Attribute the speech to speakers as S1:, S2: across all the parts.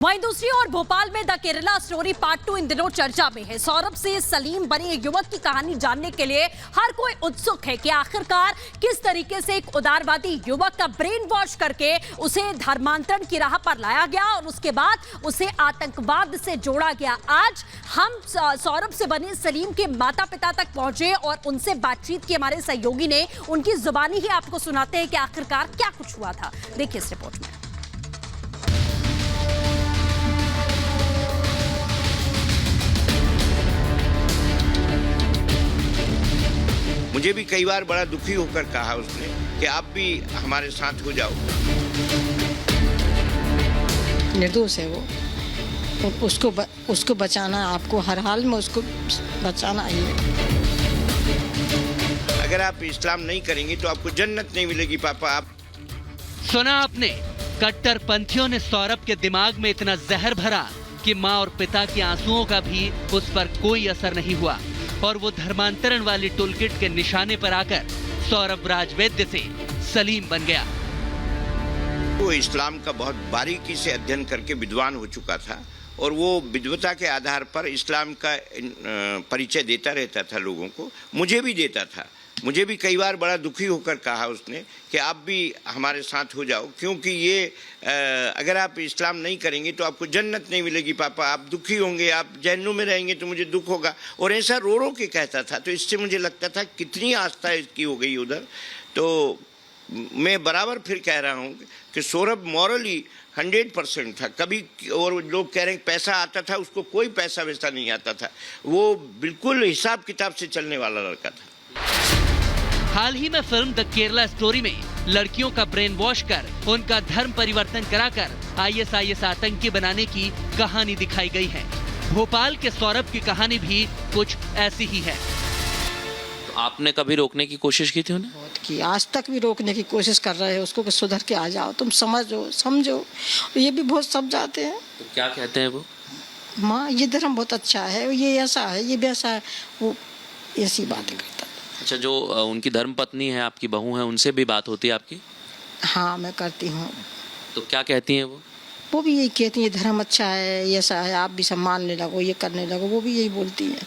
S1: वहीं दूसरी ओर भोपाल में द केरला स्टोरी पार्ट 2 इन दिनों चर्चा में है। सौरभ से सलीम बने युवक की कहानी जानने के लिए हर कोई उत्सुक है कि आखिरकार किस तरीके से एक उदारवादी युवक का ब्रेन वॉश करके उसे धर्मांतरण की राह पर लाया गया और उसके बाद उसे आतंकवाद से जोड़ा गया। आज हम सौरभ से बने सलीम के माता पिता तक पहुंचे और उनसे बातचीत की हमारे सहयोगी ने उनकी जुबानी ही आपको सुनाते हैं कि आखिरकार क्या कुछ हुआ था। देखिए इस रिपोर्ट में।
S2: मुझे भी कई बार बड़ा दुखी होकर कहा उसने कि आप भी हमारे साथ हो जाओ।
S3: निर्दोष है वो, उसको बचाना, आपको हर हाल में उसको बचाना ही है।
S2: अगर आप इस्लाम नहीं करेंगे तो आपको जन्नत नहीं मिलेगी पापा। आप
S4: सुना आपने, कट्टरपंथियों ने सौरभ के दिमाग में इतना जहर भरा कि माँ और पिता के आंसुओं का भी उस पर कोई असर नहीं हुआ और वो धर्मांतरण वाली टूलकिट के निशाने पर आकर सौरभ राजवैद्य से सलीम बन गया।
S2: वो इस्लाम का बहुत बारीकी से अध्ययन करके विद्वान हो चुका था और वो विद्वता के आधार पर इस्लाम का परिचय देता रहता था लोगों को। मुझे भी देता था। मुझे भी कई बार बड़ा दुखी होकर कहा उसने कि आप भी हमारे साथ हो जाओ, क्योंकि ये अगर आप इस्लाम नहीं करेंगे तो आपको जन्नत नहीं मिलेगी पापा। आप दुखी होंगे, आप जहन्नुम में रहेंगे तो मुझे दुख होगा। और ऐसा रो रो के कहता था। तो इससे मुझे लगता था कितनी आस्था इसकी हो गई उधर। तो मैं बराबर फिर कह रहा हूँ कि सौरभ मॉरली 100% था। कभी और लोग कह रहे हैं पैसा आता था, उसको कोई पैसा वैसा नहीं आता था। वो बिल्कुल हिसाब किताब से चलने वाला लड़का था।
S4: हाल ही में फिल्म द केरला स्टोरी में लड़कियों का ब्रेन वॉश कर उनका धर्म परिवर्तन कराकर ISIS आतंकी बनाने की कहानी दिखाई गई है। भोपाल के सौरभ की कहानी भी कुछ ऐसी ही है।
S5: तो आपने कभी रोकने की कोशिश की थी उन्हें?
S3: बहुत की, आज तक भी रोकने की कोशिश कर रहे हैं उसको कि सुधर के आ जाओ, तुम समझो। ये भी बहुत समझाते हैं।
S5: तो क्या कहते हैं वो?
S3: माँ ये धर्म बहुत अच्छा है, ये ऐसा है, ये वैसा है, वो ऐसी बातें करता।
S5: अच्छा, जो उनकी धर्म पत्नी है, आपकी बहू है, उनसे भी बात होती है आपकी?
S3: हाँ मैं करती हूँ।
S5: तो क्या कहती हैं वो?
S3: भी यही कहती है धर्म अच्छा है, ऐसा है, आप भी सब मानने लगो, ये करने लगो, वो भी यही बोलती है।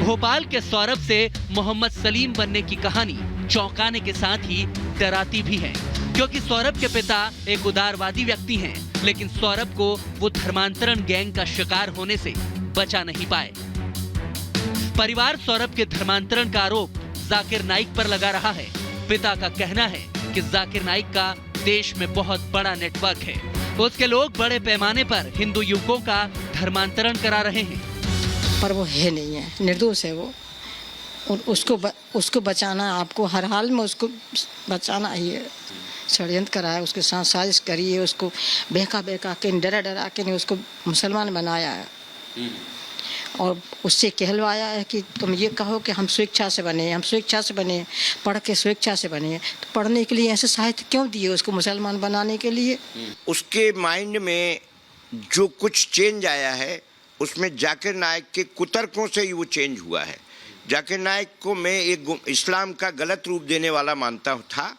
S4: भोपाल के सौरभ से मोहम्मद सलीम बनने की कहानी चौंकाने के साथ ही डराती भी है, क्योंकि सौरभ के पिता एक उदारवादी व्यक्ति हैं, लेकिन सौरभ को वो धर्मांतरण गैंग का शिकार होने से बचा नहीं पाए। परिवार सौरभ के धर्मांतरण का आरोप जाकिर नाइक पर लगा रहा है। पिता का कहना है कि जाकिर नाइक का देश में बहुत बड़ा नेटवर्क है। उसके लोग बड़े पैमाने पर हिंदू युवकों का धर्मांतरण करा रहे हैं।
S3: पर वो है नहीं है, निर्दोष है वो, और उसको बचाना, आपको हर हाल में उसको बचाना ही है। षड्यंत्र करा है, उसके साथ साजिश करी है, उसको बहका के डरा के नहीं उसको मुसलमान बनाया है और उससे कहलवाया है कि तुम ये कहो कि हम स्वेच्छा से बने, पढ़ के स्वेच्छा से बने। तो पढ़ने के लिए ऐसे साहित्य क्यों दिए उसको मुसलमान बनाने के लिए?
S2: उसके माइंड में जो कुछ चेंज आया है उसमें जाकिर नाइक के कुतर्कों से ही वो चेंज हुआ है। जाकिर नाइक को मैं एक इस्लाम का गलत रूप देने वाला मानता था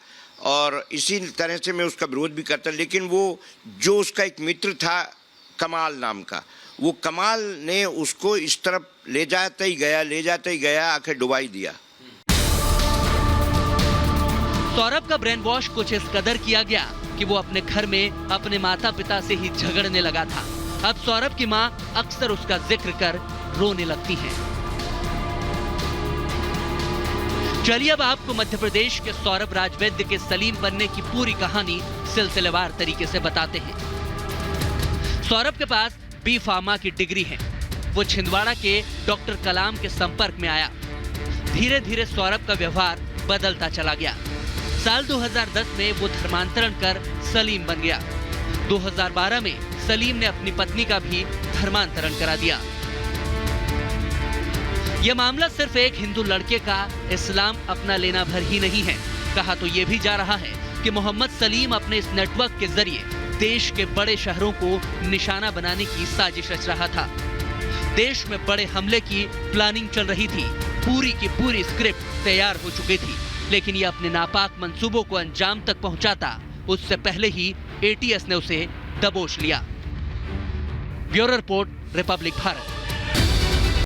S2: और इसी तरह से मैं उसका विरोध भी करता। लेकिन वो जो उसका एक मित्र था कमाल नाम का, वो कमाल ने उसको इस तरफ ले जाते ही गया आखिर डुबाई दिया।
S4: सौरभ का ब्रेन वॉश कुछ इस कदर किया गया कि वो अपने घर में अपने माता पिता से ही झगड़ने लगा था। अब सौरभ की माँ अक्सर उसका जिक्र कर रोने लगती हैं। चलिए अब आपको मध्य प्रदेश के सौरभ राजवैद्य के सलीम बनने की पूरी कहानी सिलसिलेवार तरीके से बताते हैं। सौरभ के पास B फार्मा की डिग्री है। वो छिंदवाड़ा के डॉक्टर कलाम के संपर्क में आया। धीरे धीरे सौरभ का व्यवहार बदलता चला गया। साल 2010 में वो धर्मांतरण कर सलीम बन गया। 2012 में सलीम ने अपनी पत्नी का भी धर्मांतरण करा दिया। यह मामला सिर्फ एक हिंदू लड़के का इस्लाम अपना लेना भर ही नहीं है। कहा तो ये भी जा रहा है कि मोहम्मद सलीम अपने इस नेटवर्क के जरिए देश के बड़े शहरों को निशाना बनाने की साजिश रच रहा था। देश में बड़े हमले की प्लानिंग चल रही थी। पूरी की पूरी स्क्रिप्ट तैयार हो चुकी थी, लेकिन ये अपने नापाक मंसूबों को अंजाम तक पहुंचाता उससे पहले ही ATS ने उसे दबोच लिया। Bureau report, Republic Bharat.